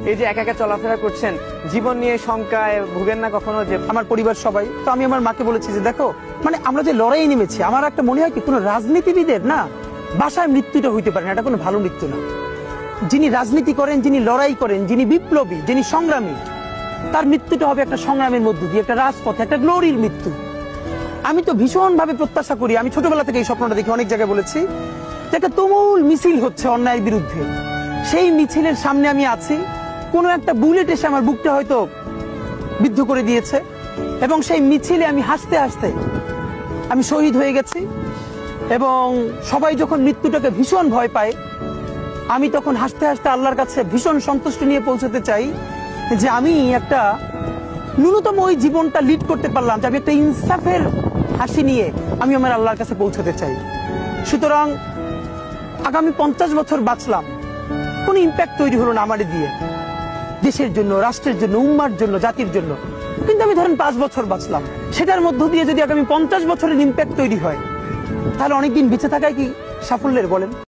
এই যে একা একা চলাফেরা করছেন, জীবন নিয়ে শঙ্কায় ভুগেন না কখনো? যে আমার পরিবার সবাই তো, আমি আমার মাকে বলেছি যে দেখো, মানে আমরা যে লড়াই নেমেছি, আমার একটা মনে হয় কি কোনো রাজনীতিবিদের না বাসায় মৃত্যুটা হইতে পারে না, এটা কোনো ভালো মৃত্যু না। যিনি রাজনীতি করেন, যিনি লড়াই করেন, যিনি বিপ্লবী, যিনি সংগ্রামী, তার মৃত্যুটা হবে একটা সংগ্রামের মধ্য দিয়ে, একটা রাজপথে, একটা গ্লোরির মৃত্যু। আমি তো ভীষণ ভাবে প্রত্যাশা করি, আমি ছোটবেলা থেকে এই স্বপ্নটা দেখি, অনেক জায়গায় বলেছি যে একটা তুমুল মিছিল হচ্ছে অন্যায়ের বিরুদ্ধে, সেই মিছিলের সামনে আমি আছি, কোনো একটা বুলেট এসে আমার বুকটা হয়তো বিদ্ধ করে দিয়েছে, এবং সেই মিছিলে আমি হাসতে হাসতে আমি শহীদ হয়ে গেছি। এবং সবাই যখন মৃত্যুটাকে ভীষণ ভয় পায়, আমি তখন হাসতে হাসতে আল্লাহর কাছে ভীষণ সন্তুষ্টি নিয়ে পৌঁছতে চাই যে আমি একটা ন্যূনতম ওই জীবনটা লিড করতে পারলাম, যে আমি একটা ইনসাফের হাসি নিয়ে আমি আমার আল্লাহর কাছে পৌঁছতে চাই। সুতরাং আগামী 50 বছর বাঁচলাম, কোনো ইম্প্যাক্ট তৈরি হলো না আমারে দিয়ে, দেশের জন্য, রাষ্ট্রের জন্য, উম্মার জন্য, জাতির জন্য। কিন্তু আমি ধরেন 5 বছর বাঁচলাম, সেটার মধ্য দিয়ে যদি আগামী 50 বছরের ইম্প্যাক্ট তৈরি হয়, তাহলে অনেকদিন বেঁচে থাকায় কি সাফল্যের বলেন?